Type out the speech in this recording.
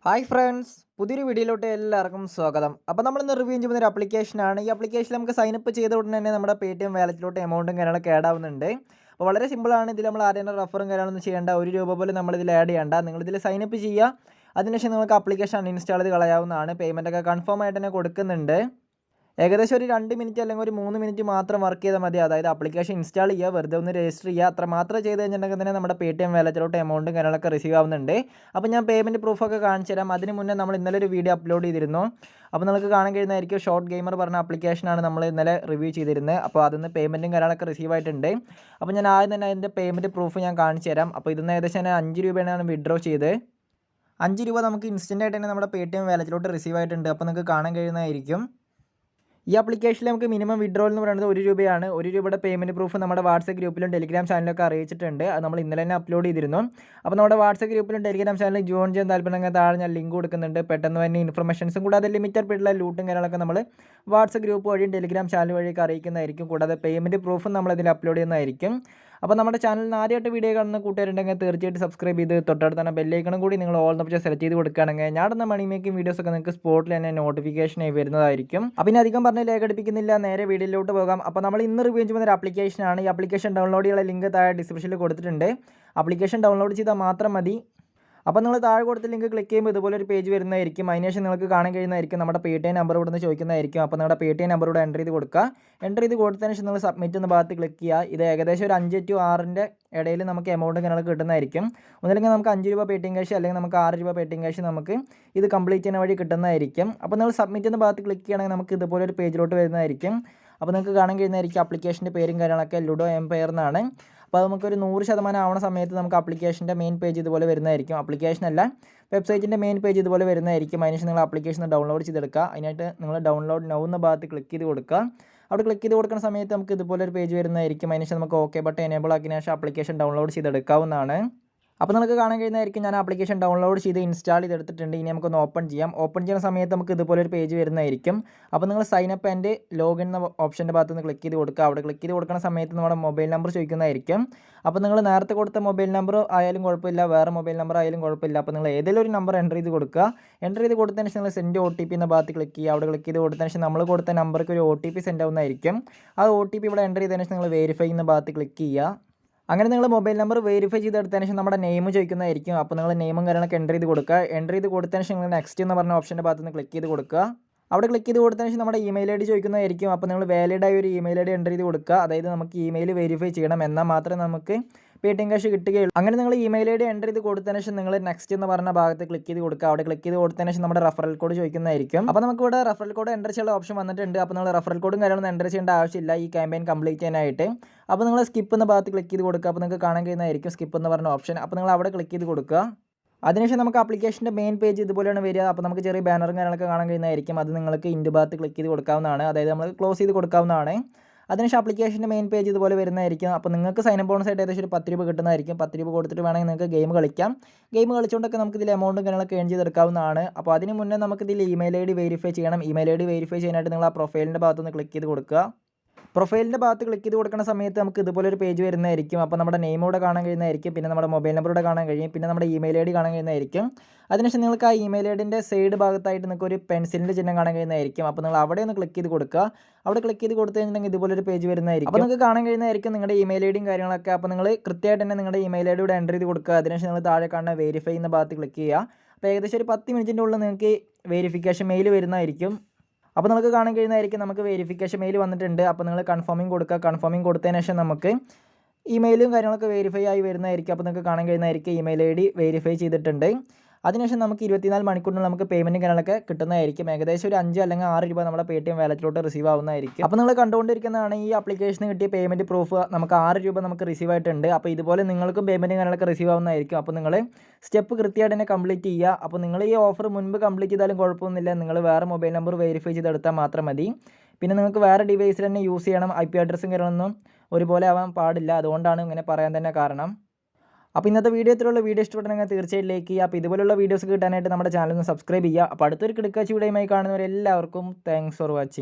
Hi friends, പുതിയൊരു വീഡിയോയിലോട്ട് എല്ലാവർക്കും സ്വാഗതം. അപ്പോൾ നമ്മളിന്ന് റിവ്യൂ ചെയ്യുന്ന ഒരു ആപ്ലിക്കേഷനാണ്. ഈ ആപ്ലിക്കേഷൻ നമുക്ക് സൈനപ്പ് ചെയ്ത ഉടനെ തന്നെ നമ്മുടെ Paytm വാലറ്റിലോട്ട് എമൗണ്ടും കാര്യങ്ങളൊക്കെ ആഡ് ആവുന്നുണ്ട്. അപ്പോൾ വളരെ സിമ്പിളാണ്. ഇതിൽ നമ്മൾ ആരെയും റഫറും കാര്യങ്ങളൊന്നും ചെയ്യേണ്ട, ₹1 പോലും നമ്മളിതിൽ ആഡ് ചെയ്യേണ്ട. നിങ്ങളിതിൽ സൈനപ്പ് ചെയ്യുക, അതിനുശേഷം നിങ്ങൾക്ക് ആപ്ലിക്കേഷൻ അൺഇൻസ്റ്റാൾ ചെയ്ത് കളയാവുന്നതാണ്. പേയ്മെൻറ്റൊക്കെ കൺഫേം ആയിട്ട് തന്നെ കൊടുക്കുന്നുണ്ട്. ഏകദേശം ഒരു 2 മിനിറ്റ് അല്ലെങ്കിൽ ഒരു 3 മിനിറ്റ് മാത്രം വർക്ക് ചെയ്താൽ മതി. അതായത് ആപ്ലിക്കേഷൻ ഇൻസ്റ്റാൾ ചെയ്യുക, വെറുതെ ഒന്ന് രജിസ്റ്റർ ചെയ്യുക, അത്ര മാത്രം ചെയ്ത് കഴിഞ്ഞിട്ടുണ്ടെങ്കിൽ തന്നെ നമ്മുടെ Paytm വാലറ്റിലോട്ട് എമൗണ്ടും കാര്യങ്ങളൊക്കെ റിസീവ് ആവുന്നുണ്ട്. അപ്പോൾ ഞാൻ പേയ്മെൻറ്റ് പ്രൂഫൊക്കെ കാണിച്ചു തരാം. അതിന് മുന്നേ നമ്മൾ ഇന്നലെ ഒരു വീഡിയോ അപ്ലോഡ് ചെയ്തിരുന്നു. അപ്പോൾ നിങ്ങൾക്ക് കാണാൻ കഴിയുന്നതായിരിക്കും. ഷോർട്ട് ഗെയിമർ പറഞ്ഞ ആപ്ലിക്കേഷനാണ് നമ്മൾ ഇന്നലെ റിവ്യൂ ചെയ്തിരുന്നത്. അപ്പോൾ അതിൽ നിന്ന് പേയ്മെൻറ്റും കാര്യങ്ങളൊക്കെ റിസീവ് ആയിട്ടുണ്ട്. അപ്പോൾ ഞാൻ ആദ്യം തന്നെ അതിൻ്റെ പേയ്മെൻറ്റ് പ്രൂഫ് ഞാൻ കാണിച്ചു തരാം. അപ്പോൾ ഇതിന് ഏകദേശം ₹5 വിഡ്രോ ചെയ്ത് ₹5 നമുക്ക് ഇൻസ്റ്റൻ്റ് ആയിട്ട് തന്നെ നമ്മുടെ Paytm വാലറ്റിലോട്ട് റിസീവ് ആയിട്ടുണ്ട്. അപ്പോൾ നിങ്ങൾക്ക് കാണാൻ കഴിയുന്നതായിരിക്കും. ഈ ആപ്ലിക്കേഷനിൽ നമുക്ക് മിനിമം വിഡ്രോൾ എന്ന് പറയുന്നത് ₹1 ₹1 പേയ്മെൻറ്റ് പ്രൂഫ് നമ്മുടെ വാട്സപ്പ് ഗ്രൂപ്പിലും ടെലിഗ്രാം ചാനലിലൊക്കെ അറിയിച്ചിട്ടുണ്ട്. അത് നമ്മൾ ഇന്നലെ തന്നെ അപ്ലോഡ് ചെയ്തിരുന്നു. അപ്പോൾ നമ്മുടെ വാട്സപ്പ് ഗ്രൂപ്പിലും ടെലിഗ്രാം ചാനലിൽ ജോയിൻ ചെയ്യാൻ താല്പര്യമുണ്ടെങ്കിൽ താഴെ ഞാൻ ലിങ്ക് കൊടുക്കുന്നുണ്ട്. പെട്ടെന്ന് തന്നെ ഇൻഫർമേഷൻസും കൂടാതെ ലിമിറ്റഡ് പീരീഡിലുള്ള ലൂട്ടും കാര്യങ്ങളൊക്കെ നമ്മൾ വാട്സപ്പ് ഗ്രൂപ്പ് വഴിയും ടെലിഗ്രാം ചാനൽ വഴിയൊക്കെ അറിയിക്കുന്നതായിരിക്കും. കൂടാതെ പേയ്മെൻറ്റ് പ്രൂഫും നമ്മളിതിൽ അപ്ലോഡ് ചെയ്യുന്നതായിരിക്കും. അപ്പോൾ നമ്മുടെ ചാനലിൽ ആദ്യമായിട്ട് വീഡിയോ കാണുന്ന കൂട്ടുകാരുണ്ടെങ്കിൽ തീർച്ചയായിട്ടും സബ്സ്ക്രൈബ് ചെയ്ത് തൊട്ടടുത്ത് തന്നെ ബെല്ലൈക്കണും കൂടി നിങ്ങൾ ഓൾ ഓപ്ഷൻ സെലക്ട് ചെയ്ത് കൊടുക്കുകയാണെങ്കിൽ ഞാനിടുന്ന മണി മേക്കിംഗ് വീഡിയോസൊക്കെ നിങ്ങൾക്ക് സ്പോട്ടിൽ തന്നെ നോട്ടിഫിക്കേഷനായി വരുന്നതായിരിക്കും. അപ്പോൾ ഇനി അധികം പറഞ്ഞ് ലേഖടിപ്പിക്കുന്നില്ല, നേരെ വീഡിയോയിലോട്ട് പോകാം. അപ്പോൾ നമ്മൾ ഇന്ന് റിവ്യൂ ചെയ്യുന്ന ഒരു ആപ്ലിക്കേഷനാണ്. ഈ ആപ്ലിക്കേഷൻ ഡൗൺലോഡ് ചെയ്യാനുള്ള ലിങ്ക് താഴെ ഡിസ്ക്രിപ്ഷനിൽ കൊടുത്തിട്ടുണ്ട്. ആപ്ലിക്കേഷൻ ഡൗൺലോഡ് ചെയ്താൽ മാത്രം മതി. അപ്പോൾ നിങ്ങൾ താഴെ കൊടുത്ത ലിങ്ക് ക്ലിക്ക് ചെയ്യുമ്പോൾ ഇതുപോലെ ഒരു പേജ് വരുന്നതായിരിക്കും. അതിനുശേഷം നിങ്ങൾക്ക് കാണാൻ കഴിയുന്നതായിരിക്കും നമ്മുടെ Paytm നമ്പർ ഇവിടെ നിന്ന് ചോദിക്കുന്നതായിരിക്കും. അപ്പോൾ നിങ്ങളുടെ Paytm നമ്പർ ഇവിടെ എൻ്റർ ചെയ്ത് കൊടുക്കുക. എൻ്റർ ചെയ്ത് കൊടുത്തതിന് ശേഷം നിങ്ങൾ സബ്മിറ്റ് എന്ന ഭാഗത്ത് ക്ലിക്ക് ചെയ്യുക. ഇത് ഏകദേശം ഒരു 5 to 6 ഇടയിൽ നമുക്ക് എമൗണ്ട് കാര്യങ്ങളൊക്കെ കിട്ടുന്നതായിരിക്കും. ഒന്നില്ലെങ്കിൽ നമുക്ക് ₹5 Paytm ക്യാഷ്, അല്ലെങ്കിൽ നമുക്ക് ₹6 Paytm ക്യാഷ് നമുക്ക് ഇത് കംപ്ലീറ്റ് ചെയ്യുന്ന വഴി കിട്ടുന്നതായിരിക്കും. അപ്പോൾ നിങ്ങൾ സബ്മിറ്റ് എന്ന ഭാഗത്ത് ക്ലിക്ക് ചെയ്യുകയാണെങ്കിൽ നമുക്ക് ഇതുപോലെ ഒരു പേജിലോട്ട് വരുന്നതായിരിക്കും. അപ്പോൾ നിങ്ങൾക്ക് കാണാൻ കഴിയുന്നതായിരിക്കും ആപ്ലിക്കേഷൻ്റെ പേരും കാര്യങ്ങളൊക്കെ ലുഡോ എംപയർ എന്നാണ്. അപ്പോൾ നമുക്കൊരു 100% ആവുന്ന സമയത്ത് നമുക്ക് ആപ്ലിക്കേഷൻ്റെ മെയിൻ പേജ് ഇതുപോലെ വരുന്നതായിരിക്കും. ആപ്ലിക്കേഷൻ അല്ല, വെബ്സൈറ്റിൻ്റെ മെയിൻ പേജ് ഇതുപോലെ വരുന്നതായിരിക്കും. അതിനുശേഷം നിങ്ങൾ ആപ്ലിക്കേഷൻ ഡൗൺലോഡ് ചെയ്തെടുക്കുക. അതിനായിട്ട് നിങ്ങൾ ഡൗൺലോഡ് നൗ എന്ന ഭാഗത്ത് ക്ലിക്ക് ചെയ്ത് കൊടുക്കുക. അവിടെ ക്ലിക്ക് ചെയ്ത് കൊടുക്കുന്ന സമയത്ത് നമുക്ക് ഇതുപോലെ ഒരു പേജ് വരുന്നതായിരിക്കും. അതിനുശേഷം നമുക്ക് ഓക്കെ ബട്ടൺ എനേബിൾ ആക്കിയതിനു ശേഷം ആപ്ലിക്കേഷൻ ഡൗൺലോഡ് ചെയ്തെടുക്കാവുന്നതാണ്. അപ്പോൾ നിങ്ങൾക്ക് കാണാൻ കഴിയുന്നതായിരിക്കും ഞാൻ ആപ്ലിക്കേഷൻ ഡൗൺലോഡ് ചെയ്ത് ഇൻസ്റ്റാൾ ചെയ്തെടുത്തിട്ടുണ്ട്. ഇനി നമുക്കൊന്ന് ഓപ്പൺ ചെയ്യാം. ഓപ്പൺ ചെയ്യുന്ന സമയത്ത് നമുക്ക് ഇതുപോലെ ഒരു പേജ് വരുന്നതായിരിക്കും. അപ്പോൾ നിങ്ങൾ സൈനപ്പ് ആൻഡ് ലോഗിൻ എന്ന ഓപ്ഷൻ്റെ ഭാഗത്ത് നിന്ന് ക്ലിക്ക് ചെയ്ത് കൊടുക്കുക. അവിടെ ക്ലിക്ക് ചെയ്ത് കൊടുക്കുന്ന സമയത്ത് നമ്മുടെ മൊബൈൽ നമ്പർ ചോദിക്കുന്നതായിരിക്കും. അപ്പോൾ നിങ്ങൾ നേരത്തെ കൊടുത്ത മൊബൈൽ നമ്പർ ആയാലും കുഴപ്പമില്ല, വേറെ മൊബൈൽ നമ്പർ ആയാലും കുഴപ്പമില്ല. അപ്പോൾ നിങ്ങൾ ഏതെങ്കിലും ഒരു നമ്പർ എൻ്റർ ചെയ്ത് കൊടുക്കുക. എൻ്റർ ചെയ്ത് കൊടുത്തതിന് ശേഷം നിങ്ങൾ സെൻഡ് OTP എന്ന ഭാഗത്ത് ക്ലിക്ക് ചെയ്യുക. അവിടെ ക്ലിക്ക് ചെയ്ത് കൊടുത്തതിന് ശേഷം നമ്മൾ കൊടുത്ത നമ്പർക്ക് ഒരു OTP സെൻഡ് ആവുന്നതായിരിക്കും. ആ OTP ഇവിടെ എൻ്റർ ചെയ്തതിന് ശേഷം നിങ്ങൾ വെരിഫൈ എന്ന ഭാഗത്ത് ക്ലിക്ക് ചെയ്യുക. അങ്ങനെ നിങ്ങൾ മൊബൈൽ നമ്പർ വെരിഫൈ ചെയ്തെടുത്തതിന് ശേഷം നമ്മുടെ നെയിം ചോദിക്കുന്നതായിരിക്കും. അപ്പോൾ നിങ്ങൾ നെയിമും കാര്യങ്ങളൊക്കെ എൻ്റർ ചെയ്ത് കൊടുക്കുക. എൻ്റർ ചെയ്ത് കൊടുത്തതിന് ശേഷം നിങ്ങൾ നെക്സ്റ്റ് എന്ന് പറഞ്ഞ ഓപ്ഷൻ്റെ ഭാഗത്ത് നിന്ന് ക്ലിക്ക് ചെയ്ത് കൊടുക്കുക. അവിടെ ക്ലിക്ക് ചെയ്ത് കൊടുത്തതിന് ശേഷം നമ്മുടെ ഇമെയിൽ ID ചോദിക്കുന്നതായിരിക്കും. അപ്പോൾ നിങ്ങൾ വാലിഡ് ആയ ഒരു ഇമെയിൽ ID എൻ്റർ ചെയ്ത് കൊടുക്കുക. അതായത് നമുക്ക് ഇമെയിൽ വെരിഫൈ ചെയ്യണം, എന്നാൽ മാത്രമേ നമുക്ക് Paytm ക്യാഷ് കിട്ടുകയുള്ളൂ. അങ്ങനെ നിങ്ങൾ ഇമെയിൽ ID എൻ്റർ ചെയ്ത് കൊടുത്തതിന് ശേഷം നിങ്ങൾ നെക്സ്റ്റ് എന്ന് പറഞ്ഞ ഭാഗത്ത് ക്ലിക്ക് ചെയ്ത് കൊടുക്കുക. അവിടെ ക്ലിക്ക് ചെയ്ത് കൊടുത്തതിന് ശേഷം നമ്മുടെ റഫറൽ കോഡ് ചോദിക്കുന്നതായിരിക്കും. അപ്പോൾ നമുക്ക് ഇവിടെ റഫറൽ കോഡ് എൻ്റർ ചെയ്യാനുള്ള ഓപ്ഷൻ വന്നിട്ടുണ്ട്. അപ്പോൾ നിങ്ങൾ റഫറൽ കോഡും കാര്യങ്ങളൊന്നും എൻ്റർ ചെയ്യേണ്ട ആവശ്യമില്ല ഈ ക്യാമ്പയിൻ കംപ്ലീറ്റ് ചെയ്യാനായിട്ട്. അപ്പോൾ നിങ്ങൾ സ്കിപ്പ് എന്ന ഭാഗത്ത് ക്ലിക്ക് ചെയ്ത് കൊടുക്കുക. അപ്പോൾ നിങ്ങൾക്ക് കാണാൻ കഴിയുന്നതായിരിക്കും സ്കിപ്പ് എന്ന് പറഞ്ഞ ഓപ്ഷൻ. അപ്പോൾ നിങ്ങൾ അവിടെ ക്ലിക്ക് ചെയ്ത് കൊടുക്കുക. അതിനുശേഷം നമുക്ക് ആപ്ലിക്കേഷൻ്റെ മെയിൻ പേജ് ഇതുപോലെയാണ് വരിക. അപ്പോൾ നമുക്ക് ചെറിയ ബാനറും കാര്യങ്ങളൊക്കെ കാണാൻ കഴിയുന്നതായിരിക്കും. അത് നിങ്ങൾക്ക് ഇൻ്റെ ഭാഗത്ത് ക്ലിക്ക് ചെയ്ത് കൊടുക്കാവുന്നതാണ്. അതായത് നമ്മൾ ക്ലോസ് ചെയ്ത് കൊടുക്കാവുന്നതാണ്. അതിനുശേഷം ആപ്ലിക്കേഷൻ്റെ മെയിൻ പേജ് ഇതുപോലെ വരുന്നതായിരിക്കും. അപ്പോൾ നിങ്ങൾക്ക് സൈൻ അപ്പ് ബോണസ് ആയിട്ട് ഏകദേശം ഒരു ₹10 കിട്ടുന്നതായിരിക്കും. ₹10 കൊടുത്തിട്ട് വേണമെങ്കിൽ നിങ്ങൾക്ക് ഗെയിം കളിക്കാം. ഗെയിം കളിച്ചുകൊണ്ടൊക്കെ നമുക്ക് ഇതിൽ എമൗണ്ടും കാര്യങ്ങളൊക്കെ ഏൺ ചെയ്തെടുക്കാവുന്നതാണ്. അപ്പോൾ അതിന് മുന്നേ നമുക്ക് ഇതിൽ ഇമെയിൽ ID വെരിഫൈ ചെയ്യണം. ഇമെയിൽ ID വെരിഫൈ ചെയ്യാനായിട്ട് നിങ്ങൾ ആ പ്രൊഫൈലിൻ്റെ ഭാഗത്തൊന്ന് ക്ലിക്ക് ചെയ്ത് കൊടുക്കുക. പ്രൊഫൈലിൻ്റെ ഭാഗത്ത് ക്ലിക്ക് ചെയ്ത് കൊടുക്കുന്ന സമയത്ത് നമുക്ക് ഇതുപോലെ ഒരു പേജ് വരുന്നതായിരിക്കും. അപ്പോൾ നമ്മുടെ നെയിം ഇവിടെ കാണാൻ കഴിയുന്നതായിരിക്കും. പിന്നെ നമ്മുടെ മൊബൈൽ നമ്പർ ഇവിടെ കാണാൻ കഴിയും. പിന്നെ നമ്മുടെ ഇമെയിൽ ID കാണാൻ കഴിയുന്നതായിരിക്കും. അതിനുശേഷം നിങ്ങൾക്ക് ആ ഇമെയിൽ IDൻ്റെ സൈഡ് ഭാഗത്തായിട്ട് നിങ്ങൾക്ക് ഒരു പെൻസിലിൻ്റെ ചിഹ്നം കാണാൻ കഴിയുന്നതായിരിക്കും. അപ്പോൾ നിങ്ങൾ അവിടെ ഒന്ന് ക്ലിക്ക് ചെയ്ത് കൊടുക്കുക. അവിടെ ക്ലിക്ക് ചെയ്ത് കൊടുത്തു കഴിഞ്ഞിട്ടുണ്ടെങ്കിൽ ഇതുപോലെ ഒരു പേജ് വരുന്നതായിരിക്കും. അപ്പോൾ നിങ്ങൾക്ക് കാണാൻ കഴിയുന്നതായിരിക്കും നിങ്ങളുടെ ഇമെയിൽ IDയും കാര്യങ്ങളൊക്കെ. അപ്പോൾ നിങ്ങൾ കൃത്യമായിട്ട് തന്നെ നിങ്ങളുടെ ഇമെയിൽ ID ഇവിടെ എൻ്റർ ചെയ്ത് കൊടുക്കുക. അതിനുശേഷം നിങ്ങൾ താഴെ കാണുന്ന വെരിഫൈ എന്ന ഭാഗത്ത് ക്ലിക്ക് ചെയ്യുക. അപ്പോൾ ഏകദേശം ഒരു 10 മിനിറ്റിൻ്റെ ഉള്ളിൽ നിങ്ങൾക്ക് വെരിഫിക്കേഷൻ മെയിൽ വരുന്നതായിരിക്കും. അപ്പോൾ നിങ്ങൾക്ക് കാണാൻ കഴിയുന്നതായിരിക്കും നമുക്ക് വെരിഫിക്കേഷൻ മെയിൽ വന്നിട്ടുണ്ട്. അപ്പോൾ നിങ്ങൾ കൺഫേമിംഗ് കൊടുക്കുക. കൺഫേമിംഗ് കൊടുത്തതിന് ശേഷം നമുക്ക് ഇമെയിലും കാര്യങ്ങളൊക്കെ വെരിഫൈ ആയി വരുന്നതായിരിക്കും. അപ്പോൾ നിങ്ങൾക്ക് കാണാൻ കഴിയുന്നതായിരിക്കും ഇമെയിൽ ID വെരിഫൈ ചെയ്തിട്ടുണ്ട്. അതിനുശേഷം നമുക്ക് 24 മണിക്കൂറിനുള്ളിൽ നമുക്ക് പേയ്മെൻറ്റും കാര്യങ്ങളൊക്കെ കിട്ടുന്നതായിരിക്കും. ഏകദേശം ഒരു ₹5 അല്ലെങ്കിൽ ₹6 നമ്മുടെ Paytm വാലറ്റിലോട്ട് റിസീവ് ആവുന്നതായിരിക്കും. അപ്പോൾ നിങ്ങൾ കണ്ടുകൊണ്ടിരിക്കുന്നതാണ് ഈ ആപ്ലിക്കേഷന് കിട്ടിയ പേയ്മെൻറ്റ് പ്രൂഫ്. നമുക്ക് ₹6 നമുക്ക് റിസീവ് ആയിട്ടുണ്ട്. അപ്പോൾ ഇതുപോലെ നിങ്ങൾക്കും പേയ്മെൻറ്റും കാര്യങ്ങളൊക്കെ റിസീവ് ആവുന്നതായിരിക്കും. അപ്പോൾ നിങ്ങൾ സ്റ്റെപ്പ് കൃത്യമായിട്ട് തന്നെ കംപ്ലീറ്റ് ചെയ്യുക. അപ്പോൾ നിങ്ങൾ ഈ ഓഫർ മുൻപ് കംപ്ലീറ്റ് ചെയ്താലും കുഴപ്പമൊന്നുമില്ല. നിങ്ങൾ വേറെ മൊബൈൽ നമ്പർ വെരിഫൈ ചെയ്തെടുത്താൽ മാത്രം മതി. പിന്നെ നിങ്ങൾക്ക് വേറെ ഡിവൈസിൽ തന്നെ യൂസ് ചെയ്യണം. IP അഡ്രസ്സും കാര്യങ്ങളൊന്നും ഒരുപോലെ ആവാൻ പാടില്ല. അതുകൊണ്ടാണ് ഇങ്ങനെ പറയാൻ തന്നെ കാരണം. അപ്പോൾ ഇന്നത്തെ വീഡിയോത്തിലുള്ള വീഡിയോ ഇഷ്ടപ്പെട്ടെങ്കിൽ തീർച്ചയായും ലൈക്ക് ചെയ്യുക. അപ്പോൾ ഇതുപോലുള്ള വീഡിയോസ് കിട്ടാനായിട്ട് നമ്മുടെ ചാനൽ ഒന്ന് സബ്സ്ക്രൈബ് ചെയ്യുക. അപ്പോൾ അടുത്തൊരു കിടക്കാച്ചി വീഡിയോയുമായി കാണുന്നവരെല്ലാവർക്കും താങ്ക്സ് ഫോർ വാച്ചിങ്.